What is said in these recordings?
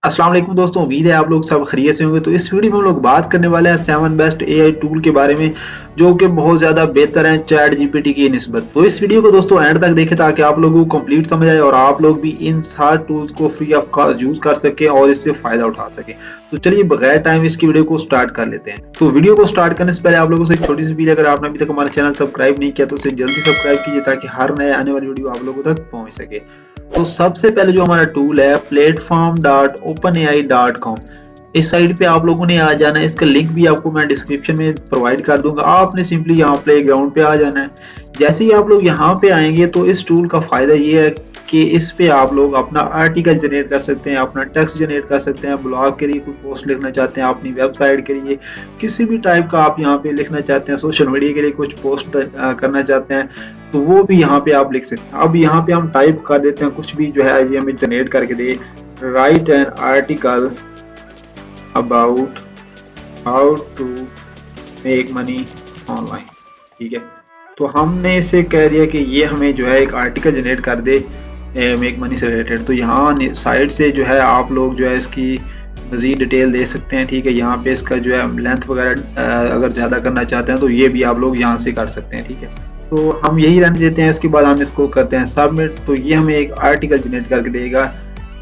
अस्सलाम वालेकुम दोस्तों, उम्मीद है आप लोग सब खैरियत से होंगे। तो इस वीडियो में हम लोग बात करने वाले हैं 7 बेस्ट एआई टूल के बारे में, जो कि बहुत ज़्यादा बेहतर हैं चैट जीपीटी की निस्बत। तो इस वीडियो को दोस्तों एंड तक देखें ताकि आप लोगों को कंप्लीट समझ आए और आप लोग भी इन सारे टूल्स को फ्री ऑफ कॉस्ट यूज़ कर सकें और इससे फ़ायदा उठा सकें। तो चलिए बगैर टाइम इसकी वीडियो को स्टार्ट कर लेते हैं। तो वीडियो को स्टार्ट करने से पहले आप लोगों से एक छोटी सी अपील, अगर आपने अभी तक हमारा चैनल सब्सक्राइब नहीं किया तो उसे जल्दी सब्सक्राइब कीजिए ताकि हर नए आने वाली वीडियो आप लोगों तक पहुँच सके। तो सबसे पहले जो हमारा टूल है platform.openai.com, इस साइट पे आप लोगों ने आ जाना है। इसका लिंक भी आपको मैं डिस्क्रिप्शन में प्रोवाइड कर दूंगा। आपने सिंपली यहाँ प्ले ग्राउंड पे आ जाना है। जैसे ही आप लोग यहाँ पे आएंगे तो इस टूल का फायदा ये है कि इस पे आप लोग अपना आर्टिकल जनरेट कर सकते हैं, अपना टेक्स्ट जनरेट कर सकते हैं, ब्लॉग के लिए कोई पोस्ट लिखना चाहते हैं, अपनी वेबसाइट के लिए किसी भी टाइप का आप यहाँ पे लिखना चाहते हैं, सोशल मीडिया के लिए कुछ पोस्ट करना चाहते हैं तो वो भी यहाँ पे आप लिख सकते हैं। अब यहाँ पे हम टाइप कर देते हैं कुछ भी जो है ये हमें जनरेट करके दे, write an article about how to make money online. ठीक है, तो हमने इसे कह दिया कि ये हमें जो है एक आर्टिकल जनरेट कर दे मेक मनी से रिलेटेड। तो यहाँ साइड से जो है आप लोग जो है इसकी मज़ीद डिटेल दे सकते हैं। ठीक है, यहाँ पे इसका जो है लेंथ वगैरह अगर ज़्यादा करना चाहते हैं तो ये भी आप लोग यहाँ से कर सकते हैं। ठीक है, तो हम यही रहने देते हैं। इसके बाद हम इसको करते हैं सबमिट। तो ये हमें एक आर्टिकल जनरेट करके देगा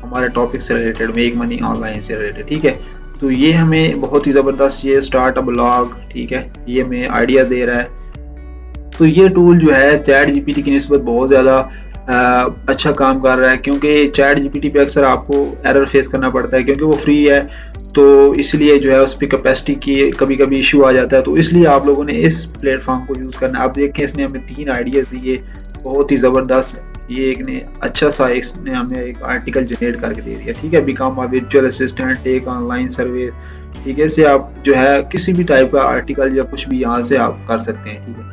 हमारे टॉपिक से रिलेटेड, मेक मनी ऑनलाइन से रिलेटेड। ठीक है, तो ये हमें बहुत ही ज़बरदस्त ये स्टार्ट अ ब्लॉग, ठीक है, ये हमें आइडिया दे रहा है। तो ये टूल जो है चैट जीपीटी की निस्बत बहुत ज़्यादा अच्छा काम कर रहा है, क्योंकि चैट जीपीटी पे अक्सर आपको एरर फेस करना पड़ता है क्योंकि वो फ्री है। तो इसलिए जो है उस पर कैपेसिटी की कभी कभी इशू आ जाता है। तो इसलिए आप लोगों ने इस प्लेटफॉर्म को यूज़ करना है। आप देखें इसने हमें 3 आइडियाज़ दिए, बहुत ही ज़बरदस्त। ये एक ने अच्छा सा इसने हमें एक आर्टिकल जनरेट करके दे दिया। ठीक है, become a virtual assistant, take online service. ठीक है, इससे आप जो है किसी भी टाइप का आर्टिकल या कुछ भी यहाँ से आप कर सकते हैं। ठीक है,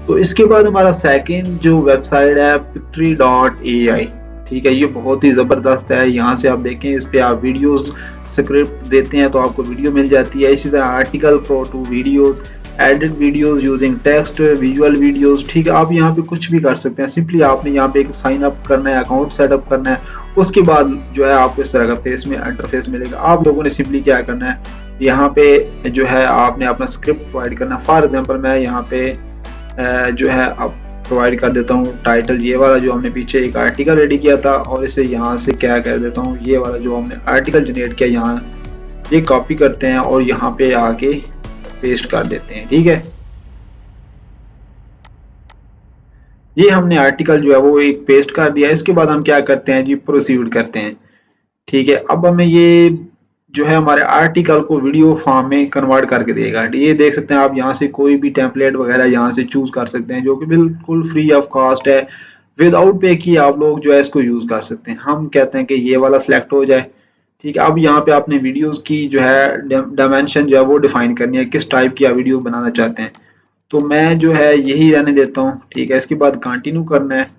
तो इसके बाद हमारा सेकंड जो वेबसाइट है Pictory.ai। ठीक है, ये बहुत ही ज़बरदस्त है। यहाँ से आप देखें, इस पे आप वीडियोस स्क्रिप्ट देते हैं तो आपको वीडियो मिल जाती है। इसी तरह article pro to videos, edit videos using text, visual videos. ठीक है, आप यहाँ पे कुछ भी कर सकते हैं। सिंपली आपने यहाँ पे एक साइन अप करना है, अकाउंट सेटअप करना है। उसके बाद जो है आपको इस तरह का फेस में इंटरफेस मिलेगा। आप लोगों ने सिंपली क्या करना है, यहाँ पे जो है आपने अपना स्क्रिप्ट प्रोवाइड करना है। फॉर एग्जाम्पल मैं यहाँ पे जो है अब प्रोवाइड कर देता हूँ टाइटल, ये वाला जो हमने पीछे एक आर्टिकल रेडी किया था, और इसे यहाँ से क्या कर देता हूँ, ये वाला जो हमने आर्टिकल जनरेट किया यहाँ ये कॉपी करते हैं और यहाँ पे आके पेस्ट कर देते हैं। ठीक है, ये हमने आर्टिकल जो है वो एक पेस्ट कर दिया। इसके बाद हम क्या करते हैं जी, प्रोसीड करते हैं। ठीक है, अब हमें ये जो है हमारे आर्टिकल को वीडियो फॉर्म में कन्वर्ट करके देगा। ये देख सकते हैं आप, यहाँ से कोई भी टेम्पलेट वगैरह यहाँ से चूज कर सकते हैं, जो कि बिल्कुल फ्री ऑफ कॉस्ट है। विदाउट पे की आप लोग जो है इसको यूज कर सकते हैं। हम कहते हैं कि ये वाला सिलेक्ट हो जाए। ठीक है, अब यहाँ पे आपने वीडियोस की जो है डायमेंशन जो है वो डिफाइन करनी है, किस टाइप की आप वीडियो बनाना चाहते हैं। तो मैं जो है यही रहने देता हूँ। ठीक है, इसके बाद कंटिन्यू करना है।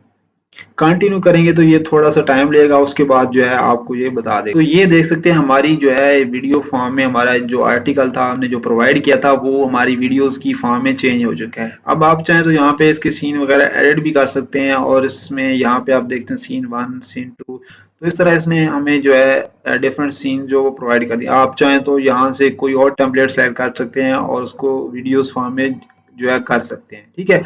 कंटिन्यू करेंगे तो ये थोड़ा सा टाइम लेगा, उसके बाद जो है आपको ये बता देगा। तो ये देख सकते हैं हमारी जो है वीडियो फॉर्म में हमारा जो आर्टिकल था हमने जो प्रोवाइड किया था वो हमारी वीडियोस की फॉर्म में चेंज हो चुका है। अब आप चाहें तो यहाँ पे इसके सीन वगैरह एडिट भी कर सकते हैं, और इसमें यहाँ पे आप देखते हैं सीन 1, सीन 2। तो इस तरह इसने हमें जो है डिफरेंट सीन जो प्रोवाइड कर दिया। आप चाहें तो यहाँ से कोई और टेम्पलेट सेलेक्ट कर सकते हैं और उसको वीडियोस फॉर्म में जो है कर सकते हैं। ठीक है,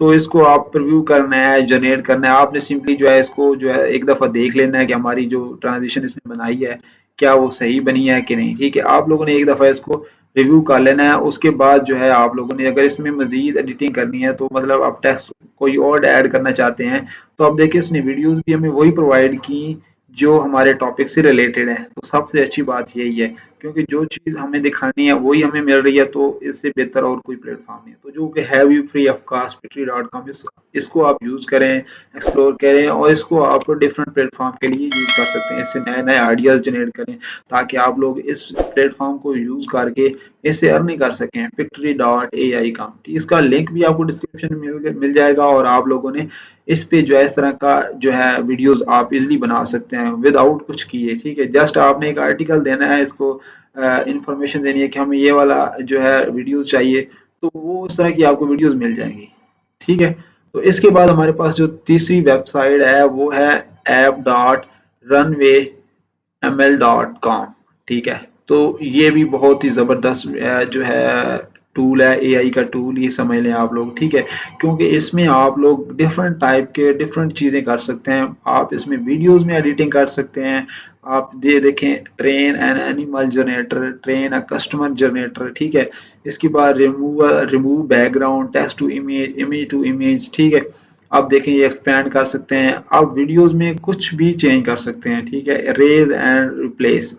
तो इसको आप प्रीव्यू करना है, जनरेट करना है। आपने सिंपली जो है इसको जो है एक दफ़ा देख लेना है कि हमारी जो ट्रांजिशन इसने बनाई है क्या वो सही बनी है कि नहीं। ठीक है, आप लोगों ने एक दफ़ा इसको रिव्यू कर लेना है। उसके बाद जो है आप लोगों ने अगर इसमें मजीद एडिटिंग करनी है, तो मतलब आप टेक्स्ट कोई और ऐड करना चाहते हैं, तो आप देखिए इसने वीडियोस भी हमें वही प्रोवाइड की जो हमारे टॉपिक से रिलेटेड है। तो सबसे अच्छी बात यही है, क्योंकि जो चीज़ हमें दिखानी है वही हमें मिल रही है, तो इससे बेहतर और कोई प्लेटफॉर्म नहीं है। तो जो कि है भी फ्री ऑफ कॉस्ट Pictory.com, इसको आप यूज़ करें, एक्सप्लोर करें, और इसको आप डिफरेंट प्लेटफॉर्म के लिए यूज़ कर सकते हैं। इससे नए नए आइडियाज़ जनरेट करें ताकि आप लोग इस प्लेटफॉर्म को यूज़ करके इससे अर्निंग कर सकें। Pictory.ai का इसका लिंक भी आपको डिस्क्रिप्शन में मिल जाएगा, और आप लोगों ने इस पे जो है इस तरह का जो है वीडियोस आप इजीली बना सकते हैं विदाउट कुछ किए। ठीक है, जस्ट आपने एक आर्टिकल देना है, इसको इंफॉर्मेशन देनी है कि हमें ये वाला जो है वीडियोस चाहिए, तो वो उस तरह की आपको वीडियोस मिल जाएंगी। ठीक है, तो इसके बाद हमारे पास जो तीसरी वेबसाइट है वो है app.runway.ai। ml.com। ठीक है, तो ये भी बहुत ही ज़बरदस्त जो है टूल है, एआई का टूल ये समझ लें आप लोग। ठीक है, क्योंकि इसमें आप लोग डिफरेंट टाइप के डिफरेंट चीज़ें कर सकते हैं। आप इसमें वीडियोस में एडिटिंग कर सकते हैं। आप दे देखें, train an animal generator, train a customer generator. ठीक है, इसके बाद remove background, text to image, image to image. ठीक है, आप देखें ये एक्सपैंड कर सकते हैं। आप वीडियोस में कुछ भी चेंज कर सकते हैं। ठीक है, रेज एंड रिप्लेस।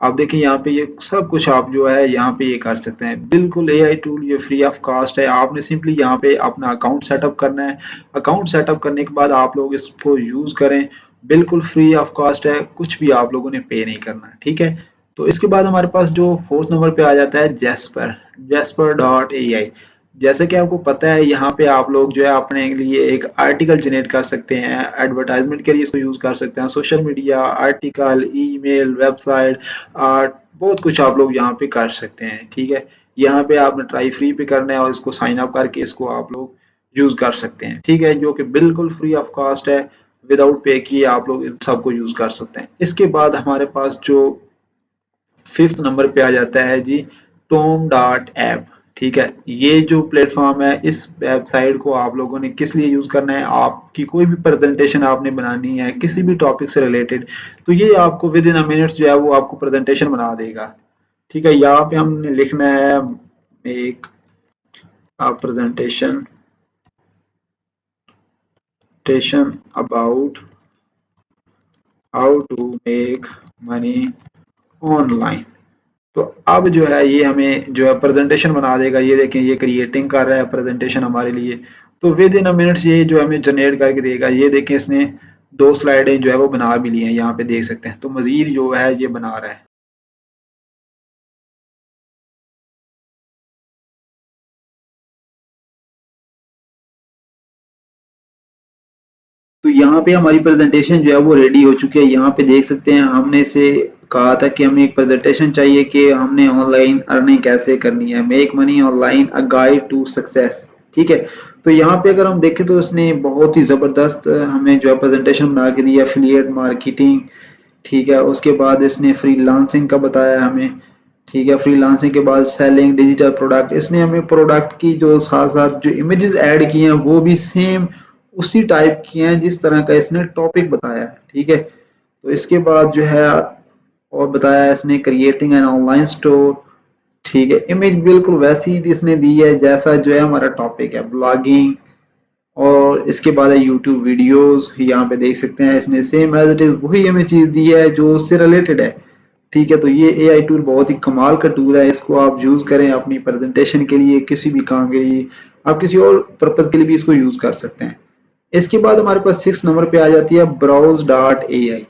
आप देखिए यहाँ पे ये सब कुछ आप जो है यहाँ पे ये कर सकते हैं। बिल्कुल एआई टूल ये फ्री ऑफ कॉस्ट है। आपने सिंपली यहाँ पे अपना अकाउंट सेटअप करना है। अकाउंट सेटअप करने के बाद आप लोग इसको यूज करें। बिल्कुल फ्री ऑफ कॉस्ट है, कुछ भी आप लोगों ने पे नहीं करना है। ठीक है, तो इसके बाद हमारे पास जो फोर्थ नंबर पे आ जाता है जेस्पर, जेस्पर.ai। जैसे कि आपको पता है यहाँ पे आप लोग जो है अपने लिए एक आर्टिकल जनरेट कर सकते हैं। एडवर्टाइजमेंट के लिए इसको यूज कर सकते हैं। Social media, article, email, website, art, बहुत कुछ आप लोग यहाँ पे कर सकते हैं। ठीक है, यहाँ पे आपने ट्राई फ्री पे करना है और इसको साइन अप करके इसको आप लोग यूज कर सकते हैं। ठीक है, जो कि बिल्कुल फ्री ऑफ कॉस्ट है, विदाउट पे किए आप लोग इन सबको यूज कर सकते हैं। इसके बाद हमारे पास जो फिफ्थ नंबर पे आ जाता है जी, टोम डॉट ऐप। ठीक है, ये जो प्लेटफॉर्म है, इस वेबसाइट को आप लोगों ने किस लिए यूज करना है, आपकी कोई भी प्रेजेंटेशन आपने बनानी है किसी भी टॉपिक से रिलेटेड, तो ये आपको विद इन अ मिनट्स जो है वो आपको प्रेजेंटेशन बना देगा। ठीक है, यहाँ पे हमने लिखना है एक presentation about how to make money online. तो अब जो है ये हमें जो है प्रेजेंटेशन बना देगा। ये देखें, ये क्रिएटिंग कर रहा है प्रेजेंटेशन हमारे लिए। तो विद इन अ मिनट्स ये जो हमें जनरेट करके देगा। ये देखें, इसने 2 स्लाइडें जो है वो बना भी ली हैं, यहाँ पे देख सकते हैं। तो मजीद जो है ये बना रहा है। तो यहाँ पे हमारी प्रेजेंटेशन जो है वो रेडी हो चुकी है। यहाँ पे देख सकते हैं, हमने से कहा था कि हमें एक प्रेजेंटेशन चाहिए कि हमने ऑनलाइन अर्निंग कैसे करनी है, make money online a guide to success. ठीक है, तो यहाँ पे अगर हम देखें तो इसने बहुत ही ज़बरदस्त हमें जो है प्रेजेंटेशन बना के दी है। एफिलिएट मार्केटिंग, ठीक है, उसके बाद इसने फ्रीलांसिंग का बताया हमें। ठीक है, फ्रीलांसिंग के बाद सेलिंग डिजिटल प्रोडक्ट। इसने हमें प्रोडक्ट की जो साथ साथ जो इमेजेस ऐड किए हैं वो भी सेम उसी टाइप किए हैं जिस तरह का इसने टॉपिक बताया है। ठीक है, तो इसके बाद जो है और बताया इसने क्रिएटिंग एन ऑनलाइन स्टोर। ठीक है, इमेज बिल्कुल वैसी ही इसने दी है जैसा जो है हमारा टॉपिक है, ब्लॉगिंग। और इसके बाद है यूट्यूब वीडियोस। यहाँ पे देख सकते हैं इसने सेम एज इट इज वही हमें चीज दी है जो उससे रिलेटेड है। ठीक है, तो ये एआई टूल बहुत ही कमाल का टूल है। इसको आप यूज करें अपनी प्रेजेंटेशन के लिए, किसी भी काम के लिए, आप किसी और पर्पज के लिए भी इसको यूज कर सकते हैं। इसके बाद हमारे पास 6 नंबर पे आ जाती है browse.ai।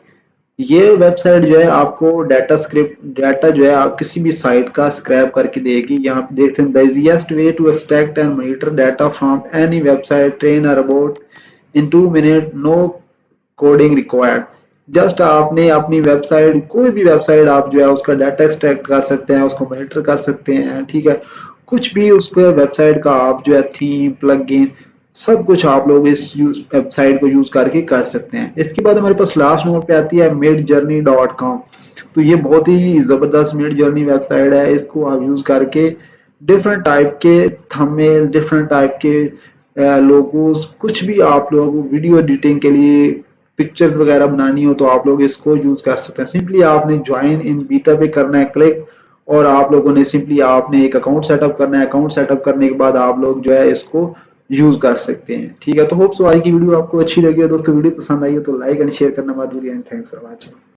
ये वेबसाइट जो है आपको डाटा जो है आप किसी भी साइट का स्क्रैप करके देगी। यहाँ पे देखते हैं, the easiest way to extract and monitor data from any website, train a robot in 2 minute, no coding required. Just आपने अपनी वेबसाइट, कोई भी वेबसाइट आप जो है उसका डाटा एक्सट्रैक्ट कर सकते हैं, उसको मॉनिटर कर सकते हैं। ठीक है, कुछ भी उसको वेबसाइट का आप जो है थीम, प्लगइन, सब कुछ आप लोग इस वेबसाइट को यूज करके कर सकते हैं। इसके बाद हमारे पास लास्ट नंबर पे आती है midjourney.com। तो ये बहुत ही जबरदस्त मिड जर्नी वेबसाइट है। इसको आप यूज करके डिफरेंट टाइप के थंबनेल, डिफरेंट टाइप के लोगोस, कुछ भी आप लोग वीडियो एडिटिंग के लिए पिक्चर्स वगैरह बनानी हो तो आप लोग इसको यूज कर सकते हैं। सिंपली आपने ज्वाइन इन बीटा पे करना है क्लिक, और आप लोगों ने सिंपली आपने एक अकाउंट सेटअप करना है। अकाउंट सेटअप करने के बाद आप लोग जो है इसको यूज कर सकते हैं। ठीक है, तो होप सो आज की वीडियो आपको अच्छी लगी हो दोस्तों। वीडियो पसंद आई हो तो लाइक एंड शेयर करना मत भूलिए। And thanks for watching.